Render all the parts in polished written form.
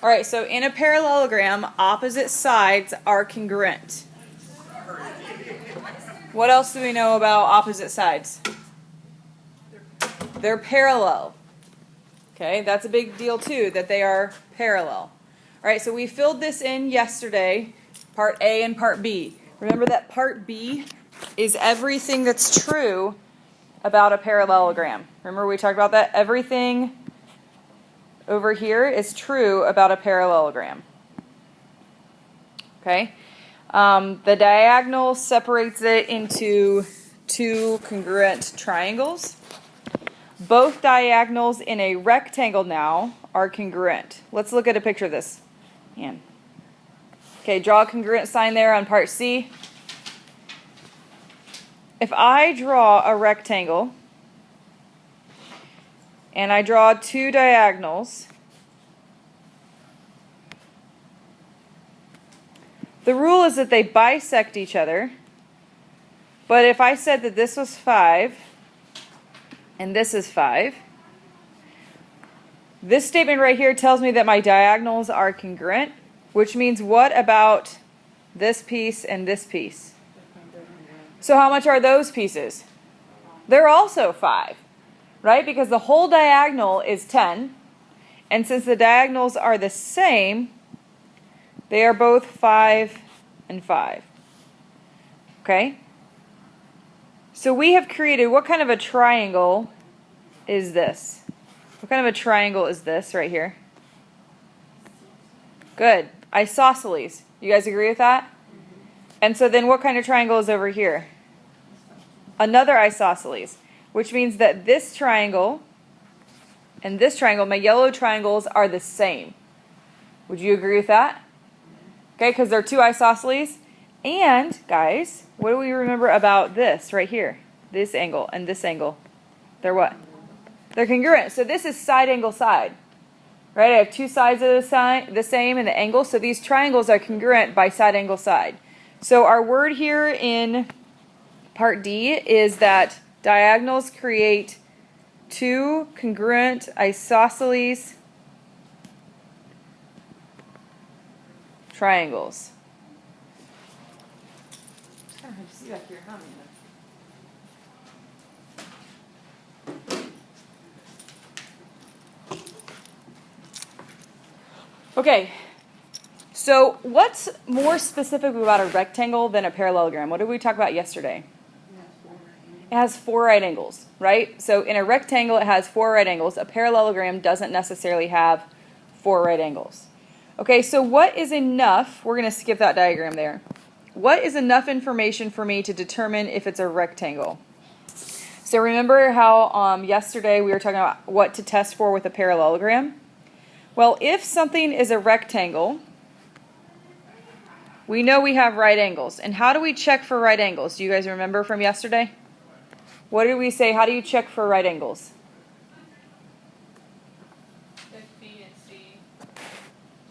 All right, so in a parallelogram, opposite sides are congruent. What else do we know about opposite sides? They're parallel. Okay, that's a big deal too, that they are parallel. All right, so we filled this in yesterday, part A and part B. Remember that part B is everything that's true about a parallelogram. Remember we talked about that? Everything over here is true about a parallelogram. Okay? The diagonal separates it into two congruent triangles. Both diagonals in a rectangle now are congruent. Let's look at a picture of this. Okay, draw a congruent sign there on part C. If I draw a rectangle and I draw two diagonals, the rule is that they bisect each other. But if I said that this was 5 and this is 5, this statement right here tells me that my diagonals are congruent, which means what about this piece and this piece? So how much are those pieces? They're also 5, right? Because the whole diagonal is 10, and since the diagonals are the same, they are both 5 and 5. Okay? So we have created, what kind of a triangle is this? What kind of a triangle is this right here? Good. Isosceles. You guys agree with that? And so then what kind of triangle is over here? Another isosceles, which means that this triangle and this triangle, my yellow triangles, are the same. Would you agree with that? Okay, because they're two isosceles. And, guys, what do we remember about this right here? This angle and this angle. They're what? They're congruent. So this is side angle side. Right? I have two sides of the same in the angle. So these triangles are congruent by side angle side. So our word here in part D is that diagonals create two congruent isosceles triangles. It's kind of hard to see back here, huh? Okay, so what's more specific about a rectangle than a parallelogram? What did we talk about yesterday? It has 4 right angles, right? So in a rectangle, it has 4 right angles. A parallelogram doesn't necessarily have 4 right angles. Okay, so what is enough? We're going to skip that diagram there. What is enough information for me to determine if it's a rectangle? So remember how yesterday we were talking about what to test for with a parallelogram? Well, if something is a rectangle, we know we have right angles. And how do we check for right angles? Do you guys remember from yesterday? What did we say? How do you check for right angles? If B and C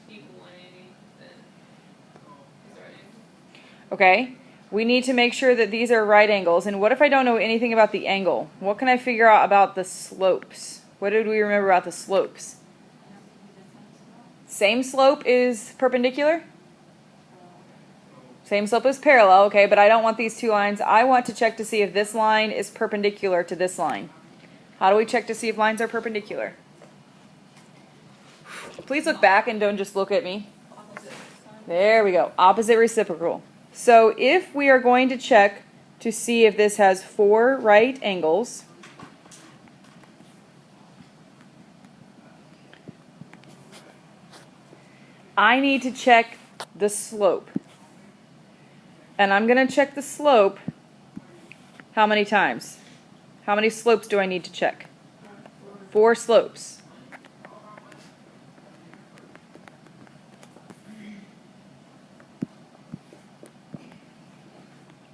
equal 180, then it's a right angle. Okay. We need to make sure that these are right angles. And what if I don't know anything about the angle? What can I figure out about the slopes? What did we remember about the slopes? Same slope is perpendicular? Same slope is parallel, okay, but I don't want these two lines. I want to check to see if this line is perpendicular to this line. How do we check to see if lines are perpendicular? Please look back and don't just look at me. There we go. Opposite reciprocal. So if we are going to check to see if this has 4 right angles, I need to check the slope. And I'm going to check the slope how many times? How many slopes do I need to check? 4 slopes.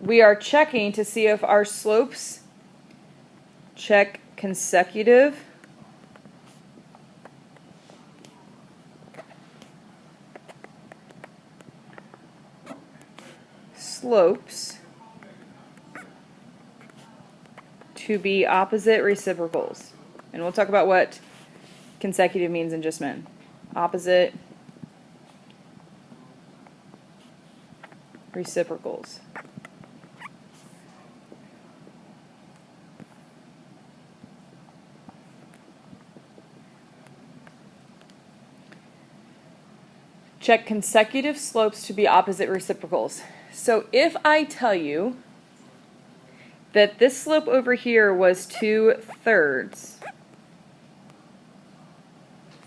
We are checking to see if our slopes check consecutive slopes to be opposite reciprocals. And we'll talk about what consecutive means in just a minute. Opposite reciprocals. Check consecutive slopes to be opposite reciprocals. So if I tell you that this slope over here was 2/3,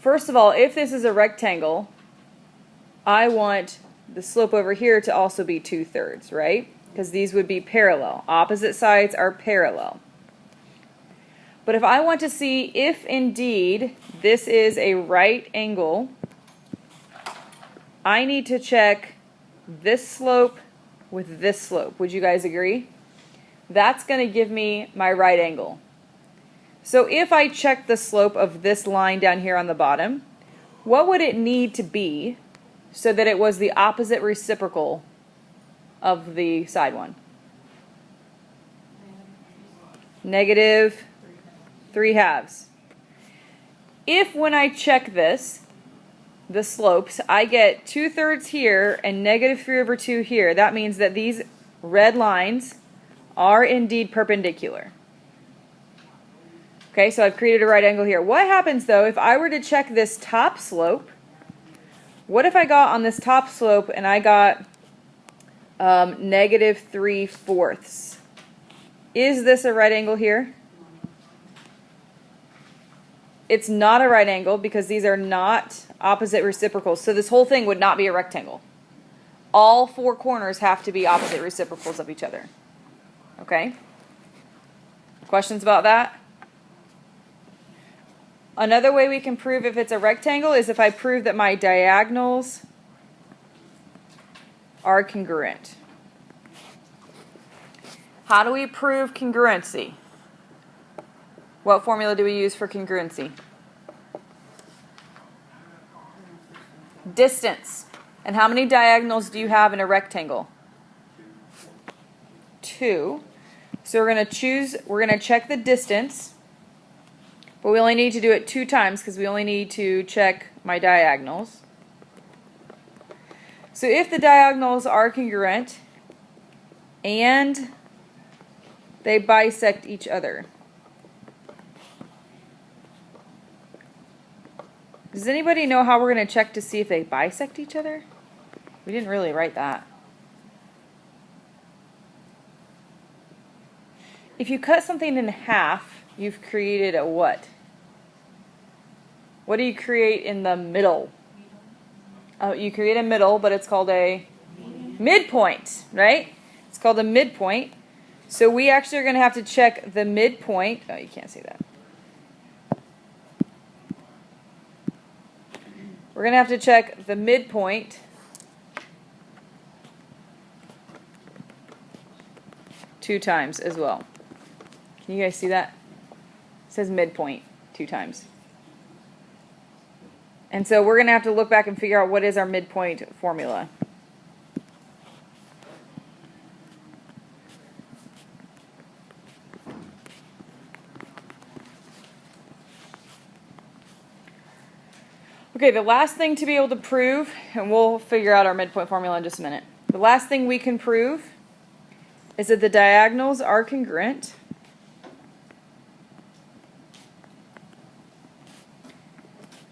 first of all, if this is a rectangle, I want the slope over here to also be 2/3, right? Because these would be parallel. Opposite sides are parallel. But if I want to see if indeed this is a right angle, I need to check this slope with this slope. Would you guys agree? That's going to give me my right angle. So if I check the slope of this line down here on the bottom, what would it need to be so that it was the opposite reciprocal of the side one? Negative 3/2. If when I check this, the slopes, I get 2/3 here and -3/2 here, that means that these red lines are indeed perpendicular. Okay, so I've created a right angle here. What happens though if I were to check this top slope? What if I got on this top slope and I got -3/4? Is this a right angle here? It's not a right angle because these are not opposite reciprocals. So this whole thing would not be a rectangle. All four corners have to be opposite reciprocals of each other. Okay? Questions about that? Another way we can prove if it's a rectangle is if I prove that my diagonals are congruent. How do we prove congruency? What formula do we use for congruency? Distance. And how many diagonals do you have in a rectangle? 2. So we're going to check the distance, but we only need to do it 2 times because we only need to check my diagonals. So if the diagonals are congruent and they bisect each other, does anybody know how we're going to check to see if they bisect each other? We didn't really write that. If you cut something in half, you've created a what? What do you create in the middle? Oh, you create a middle, but it's called a midpoint, right? It's called a midpoint. So we actually are going to have to check the midpoint. Oh, you can't see that. We're going to have to check the midpoint two times as well. Can you guys see that? It says midpoint 2 times. And so we're going to have to look back and figure out what is our midpoint formula. Okay, the last thing to be able to prove, and we'll figure out our midpoint formula in just a minute. The last thing we can prove is that the diagonals are congruent.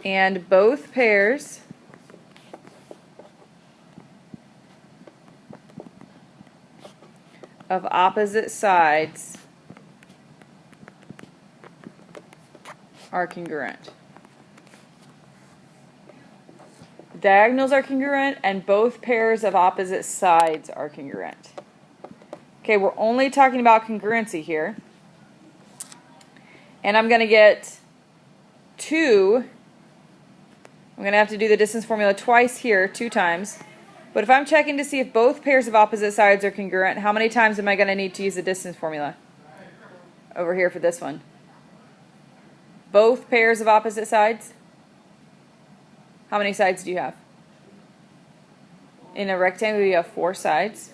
And both pairs of opposite sides are congruent. Diagonals are congruent and both pairs of opposite sides are congruent. Okay, we're only talking about congruency here. And I'm going to get 2. I'm going to have to do the distance formula twice here, 2 times. But if I'm checking to see if both pairs of opposite sides are congruent, how many times am I going to need to use the distance formula? Over here for this one. Both pairs of opposite sides? How many sides do you have? In a rectangle, you have 4 sides.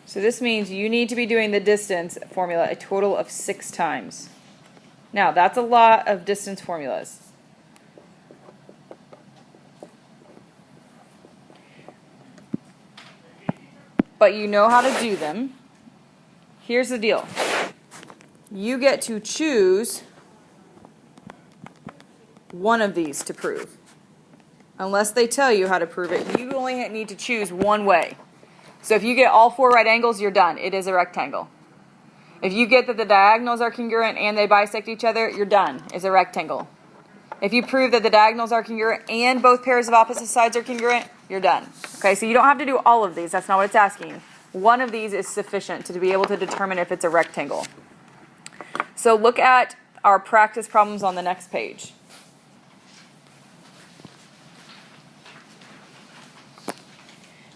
So this means you need to be doing the distance formula a total of 6 times. Now, that's a lot of distance formulas. but you know how to do them. Here's the deal. You get to choose one of these to prove. Unless they tell you how to prove it, you only need to choose one way. So if you get all 4 right angles, you're done. It is a rectangle. If you get that the diagonals are congruent and they bisect each other, you're done. It's a rectangle. If you prove that the diagonals are congruent and both pairs of opposite sides are congruent, you're done. Okay, so you don't have to do all of these. That's not what it's asking. One of these is sufficient to be able to determine if it's a rectangle. So look at our practice problems on the next page.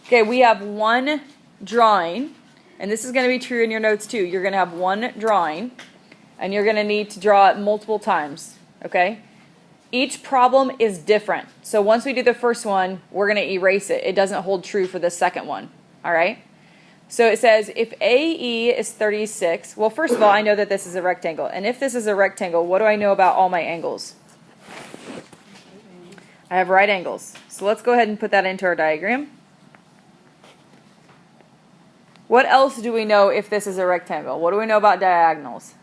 Okay, we have one drawing, and this is going to be true in your notes too. You're going to have one drawing, and you're going to need to draw it multiple times, okay? Each problem is different. So once we do the first one, we're going to erase it. It doesn't hold true for the second one, all right? So it says if AE is 36, well, first of all, I know that this is a rectangle. And if this is a rectangle, what do I know about all my angles? I have right angles. So let's go ahead and put that into our diagram. What else do we know if this is a rectangle? What do we know about diagonals?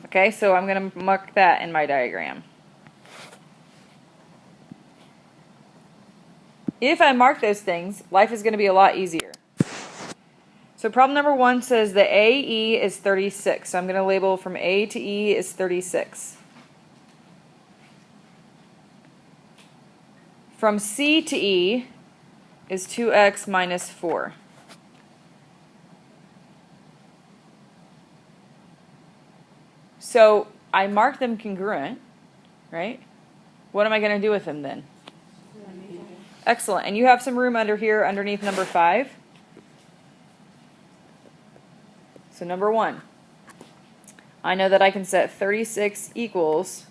Okay, so I'm going to mark that in my diagram. If I mark those things, life is going to be a lot easier. So problem number 1 says that AE is 36. So I'm going to label from A to E is 36. From C to E is 2x minus 4. So I mark them congruent, right? What am I going to do with them then? Excellent. And you have some room under here underneath number 5. So number 1, I know that I can set 36 equals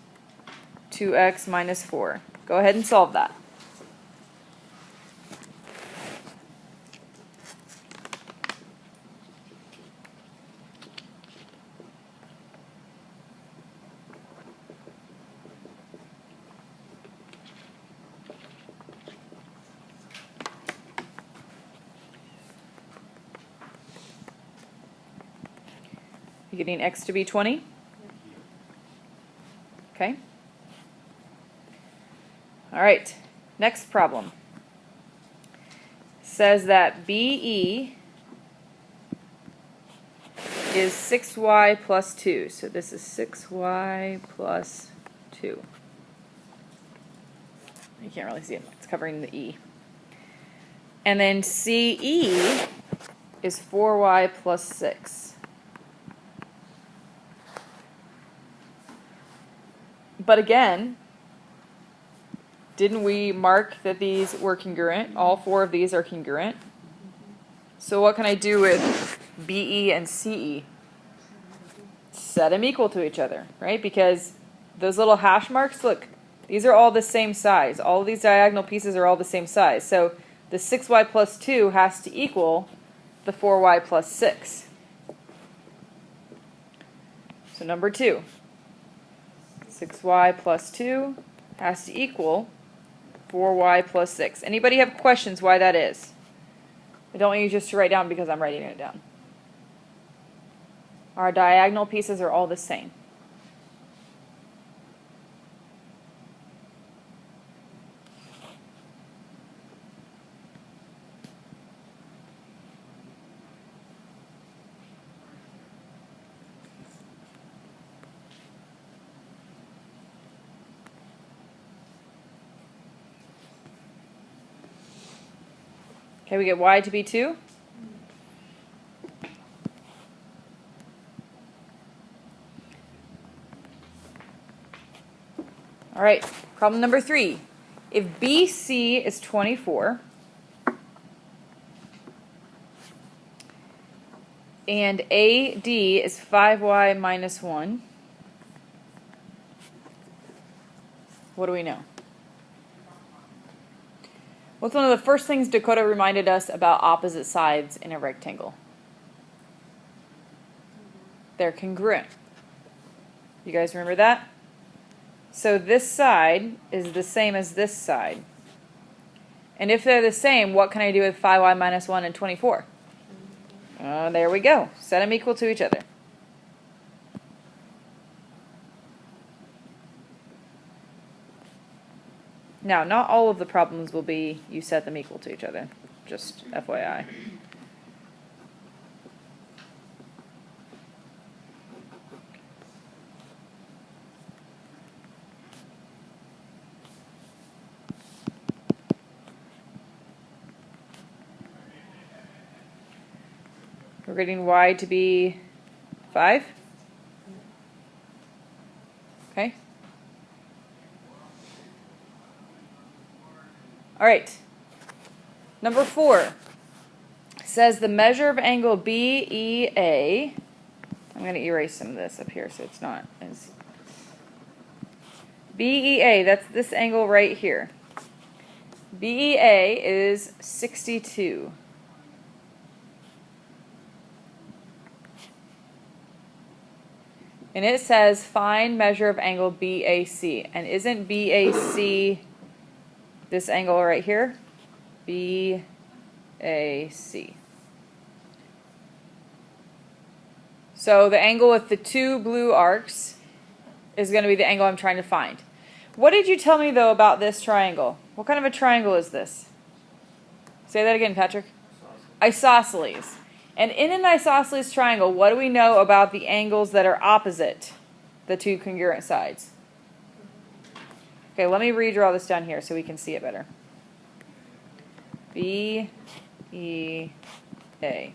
2x minus 4. Go ahead and solve that. You getting x to be 20? Okay. All right. Next problem. Says that BE is 6y plus 2. So this is 6y plus 2. You can't really see it. It's covering the E. And then CE is 4y plus 6. But again, didn't we mark that these were congruent? All 4 of these are congruent. So what can I do with BE and CE? Set them equal to each other, right? Because those little hash marks, look, these are all the same size. All of these diagonal pieces are all the same size. So the 6y plus 2 has to equal the 4y plus 6. So number 2. 6y plus 2 has to equal 4y plus 6. Anybody have questions why that is? I don't want you just to write down because I'm writing it down. Our diagonal pieces are all the same. Okay, we get y to be 2. All right, problem number 3. If BC is 24 and AD is 5y minus 1, what do we know? What's one of the first things Dakota reminded us about opposite sides in a rectangle? They're congruent. You guys remember that? So this side is the same as this side. And if they're the same, what can I do with 5y minus 1 and 24? There we go. Set them equal to each other. Now, not all of the problems will be you set them equal to each other. Just FYI. We're getting y to be 5. Okay. All right. Number 4 says the measure of angle BEA. I'm going to erase some of this up here so it's not as BEA, that's this angle right here. BEA is 62. And it says find measure of angle BAC. And isn't BAC this angle right here? BAC. So the angle with the 2 blue arcs is going to be the angle I'm trying to find. What did you tell me, though, about this triangle? What kind of a triangle is this? Say that again, Patrick. Isosceles. And in an isosceles triangle, what do we know about the angles that are opposite the 2 congruent sides? Okay, let me redraw this down here so we can see it better. B, E, A.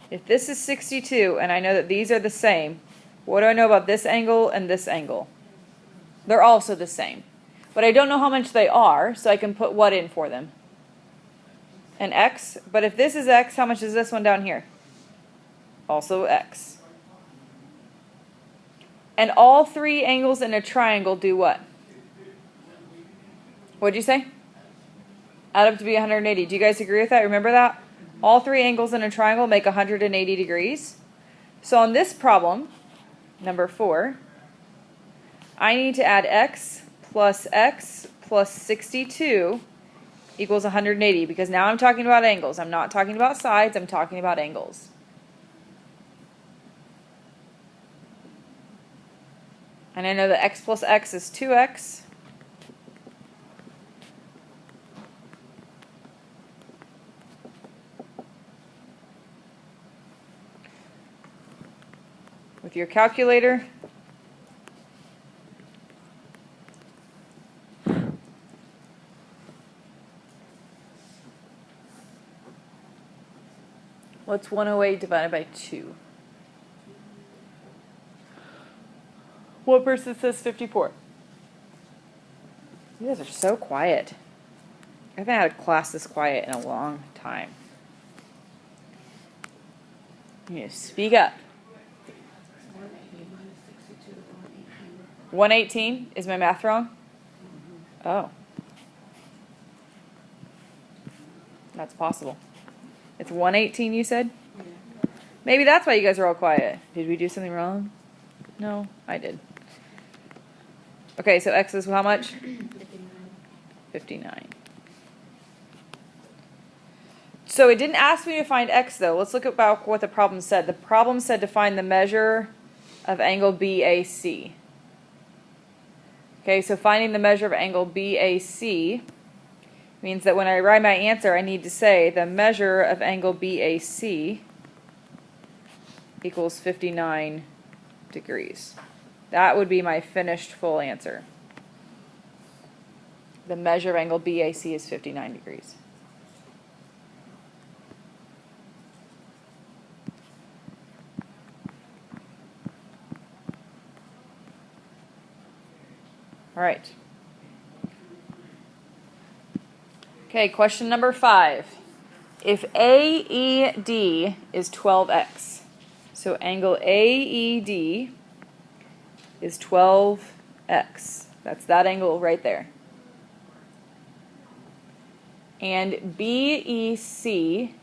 If this is 62, and I know that these are the same, what do I know about this angle and this angle? They're also the same. But I don't know how much they are, so I can put what in for them? An x. But if this is x, how much is this one down here? Also x. And all 3 angles in a triangle do what? What'd you say? Add up to be 180. Do you guys agree with that? Remember that? All 3 angles in a triangle make 180 degrees. So on this problem, number 4, I need to add x plus 62 equals 180, because now I'm talking about angles. I'm not talking about sides, I'm talking about angles. And I know that x plus x is 2x. With your calculator, what's 108 divided by 2? What person says 54? You guys are so quiet. I haven't had a class this quiet in a long time. You need to speak up. 118? Is my math wrong? Oh. That's possible. It's 118, you said? Maybe that's why you guys are all quiet. Did we do something wrong? No, I did. Okay, so x is how much? 59. So it didn't ask me to find x, though. Let's look about what the problem said. The problem said to find the measure of angle BAC. Okay, so finding the measure of angle BAC means that when I write my answer, I need to say the measure of angle BAC equals 59 degrees. That would be my finished full answer. The measure of angle BAC is 59 degrees. All right. Okay, question number 5. If AED is 12x, so angle AED is 12x. That's that angle right there. And BEC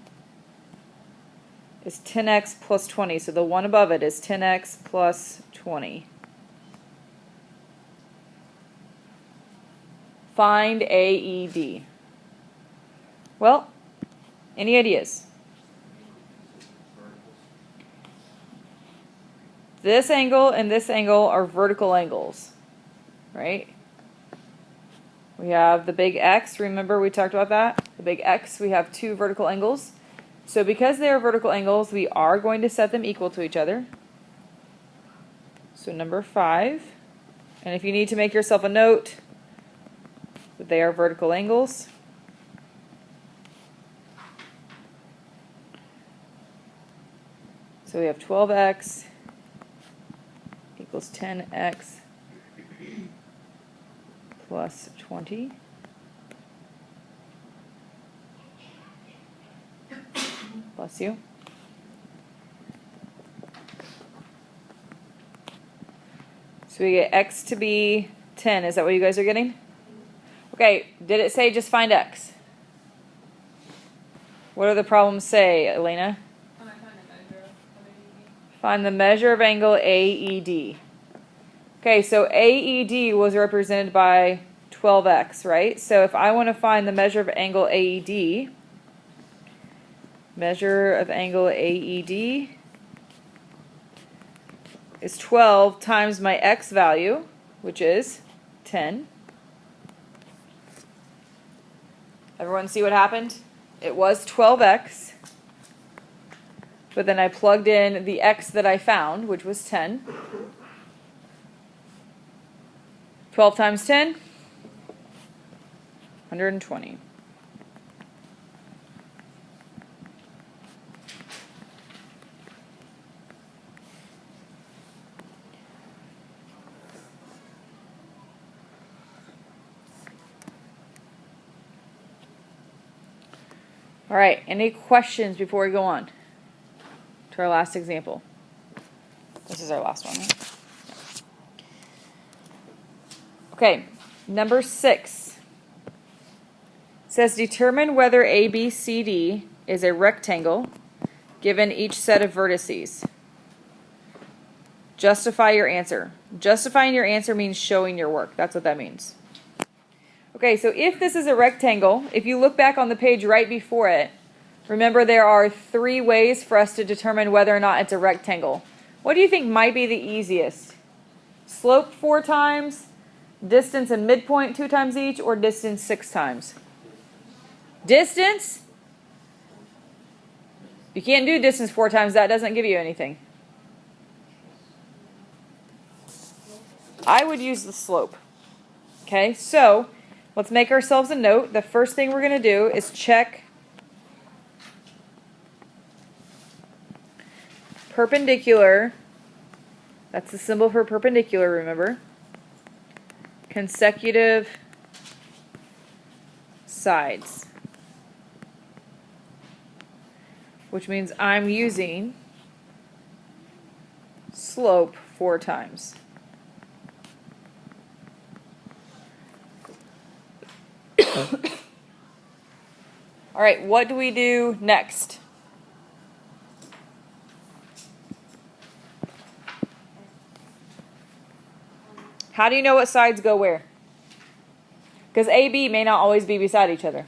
is 10x plus 20, so the one above it is 10x plus 20. Find AED. Well, any ideas? This angle and this angle are vertical angles, right? We have the big X. Remember we talked about that? The big X, we have two vertical angles. So because they are vertical angles, we are going to set them equal to each other. So number 5. And if you need to make yourself a note that they are vertical angles, so we have 12x equals 10x plus 20. Bless you. So we get x to be 10. Is that what you guys are getting? Okay, did it say just find x? What do the problems say, Elena? Find the measure of angle AED. Okay, so AED was represented by 12x, right? So if I want to find the measure of angle AED, measure of angle AED is 12 times my x value, which is 10. Everyone see what happened? It was 12x. But then I plugged in the x that I found, which was 10. 12 times 10? 120. All right, any questions before we go on to our last example? This is our last one, right? Okay, number 6 says determine whether ABCD is a rectangle given each set of vertices. Justify your answer. Justifying your answer means showing your work. That's what that means. Okay, so if this is a rectangle, if you look back on the page right before it, remember there are 3 ways for us to determine whether or not it's a rectangle. What do you think might be the easiest? Slope 4 times, distance and midpoint 2 times each, or distance 6 times? Distance? You can't do distance 4 times. That doesn't give you anything. I would use the slope. Okay, so let's make ourselves a note. The first thing we're going to do is check perpendicular. That's the symbol for perpendicular, remember. Consecutive sides. Which means I'm using slope 4 times. All right, what do we do next? How do you know what sides go where? Because AB may not always be beside each other.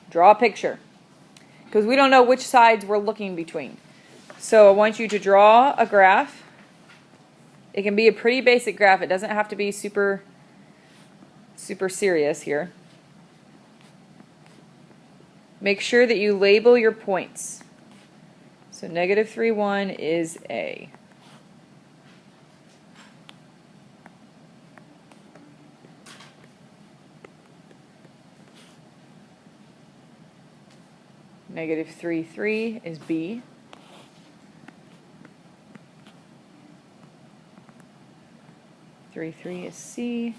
Draw a picture. Because we don't know which sides we're looking between. So I want you to draw a graph. It can be a pretty basic graph. It doesn't have to be super serious here. Make sure that you label your points. So negative 3, 1 is A. Negative 3, 3 is B. Three, 3 is C.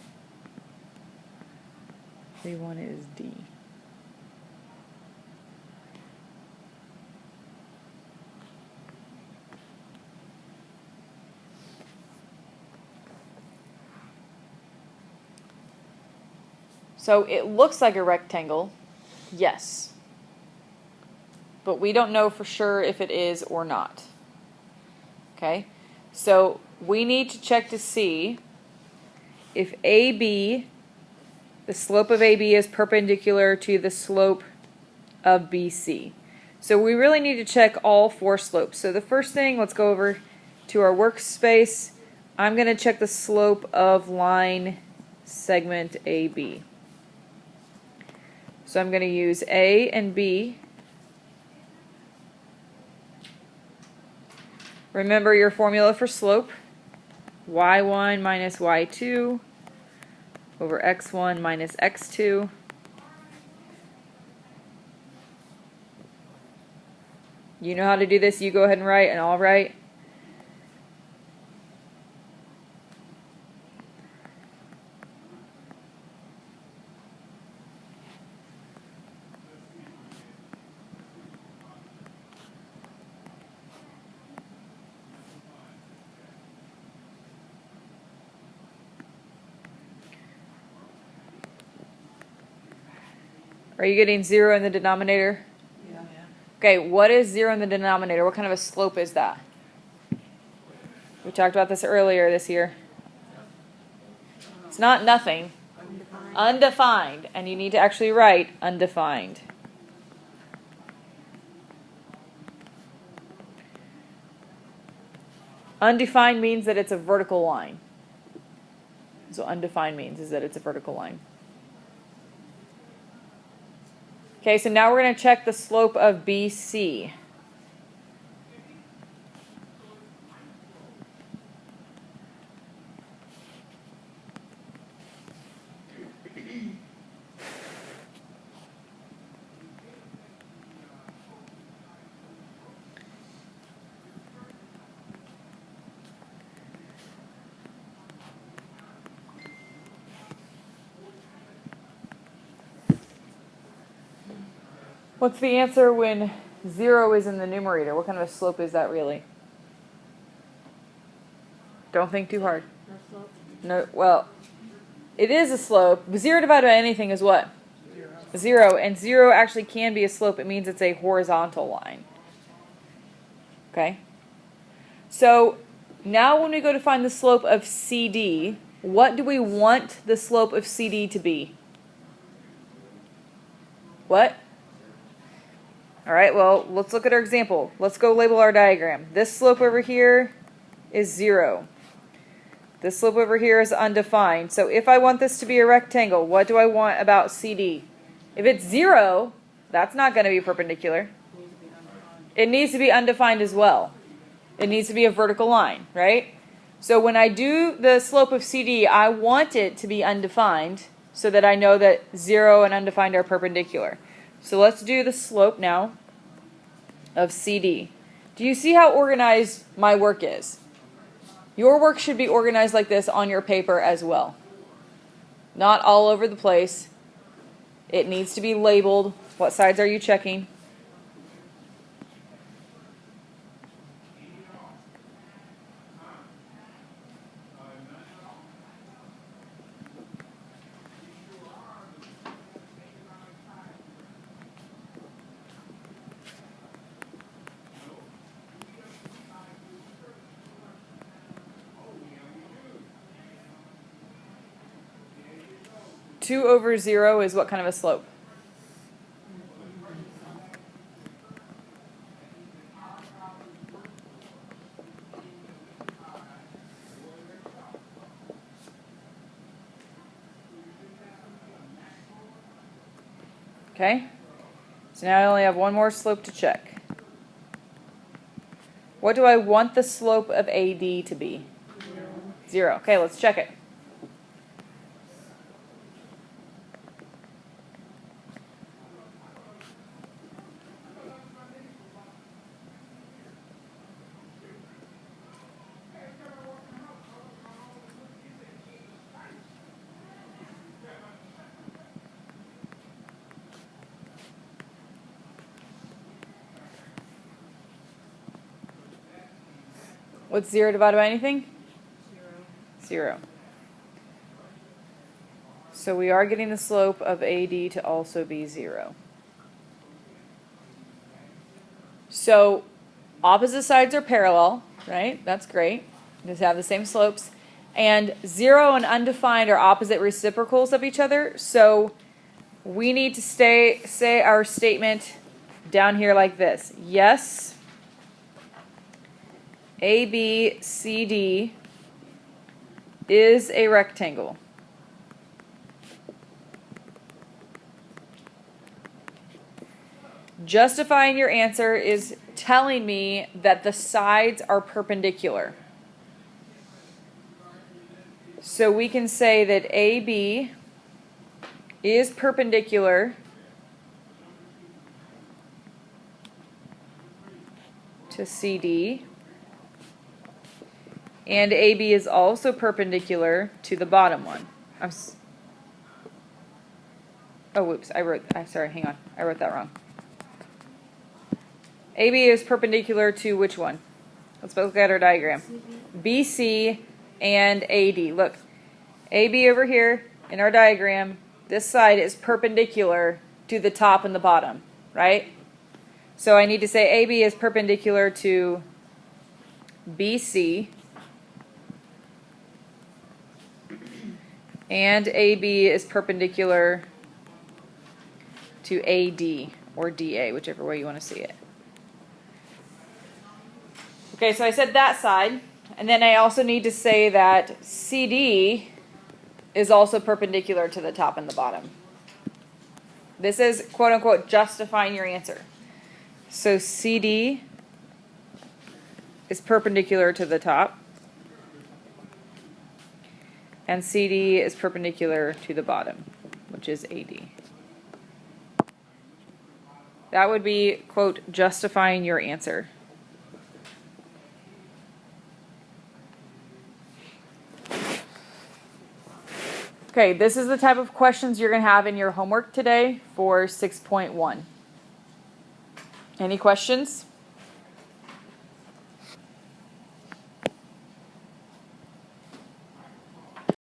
3, 1 is D. So it looks like a rectangle, yes. But we don't know for sure if it is or not. Okay? So we need to check to see if AB the slope of AB is perpendicular to the slope of BC. So we really need to check all four slopes. So the first thing, let's go over to our workspace. I'm going to check the slope of line segment AB. So I'm going to use A and B. Remember your formula for slope. Y1 minus Y2 over X1 minus X2. You know how to do this. You go ahead and write, and I'll write. Are you getting 0 in the denominator? Yeah. Okay, what is 0 in the denominator? What kind of a slope is that? We talked about this earlier this year. It's not nothing. Undefined. And you need to actually write undefined. Undefined means that it's a vertical line. So undefined means is that it's a vertical line. Okay, so now we're going to check the slope of BC. What's the answer when 0 is in the numerator? What kind of a slope is that really? Don't think too hard. No slope. No, well, it is a slope. 0 divided by anything is what? 0. And 0 actually can be a slope. It means it's a horizontal line. Okay? So now when we go to find the slope of CD, what do we want the slope of CD to be? What? All right, well, let's look at our example. Let's go label our diagram. This slope over here is 0. This slope over here is undefined. So if I want this to be a rectangle, what do I want about CD? If it's 0, that's not going to be perpendicular. It needs to be undefined as well. It needs to be a vertical line, right? So when I do the slope of CD, I want it to be undefined so that I know that 0 and undefined are perpendicular. So let's do the slope now of CD. Do you see how organized my work is? Your work should be organized like this on your paper as well. Not all over the place. It needs to be labeled. What sides are you checking? Two over 0 is what kind of a slope? Okay, so now I only have one more slope to check. What do I want the slope of AD to be? 0. Okay, let's check it. What's 0 divided by anything? 0. So we are getting the slope of AD to also be 0. So opposite sides are parallel, right? That's great. Just have the same slopes. And 0 and undefined are opposite reciprocals of each other. So we need to say our statement down here like this. Yes, ABCD is a rectangle. Justifying your answer is telling me that the sides are perpendicular. So we can say that AB is perpendicular to CD, and AB is also perpendicular to the bottom one. Oh, whoops, sorry, hang on, I wrote that wrong. AB is perpendicular to which one? Let's look at our diagram. BC and AD. Look, AB over here in our diagram, this side is perpendicular to the top and the bottom, right? So I need to say AB is perpendicular to BC, and AB is perpendicular to AD or DA, whichever way you want to see it. Okay, so I said that side, and then I also need to say that CD is also perpendicular to the top and the bottom. This is quote unquote justifying your answer. So CD is perpendicular to the top, and CD is perpendicular to the bottom, which is AD. That would be, quote, justifying your answer. Okay, this is the type of questions you're going to have in your homework today for 6.1. Any questions?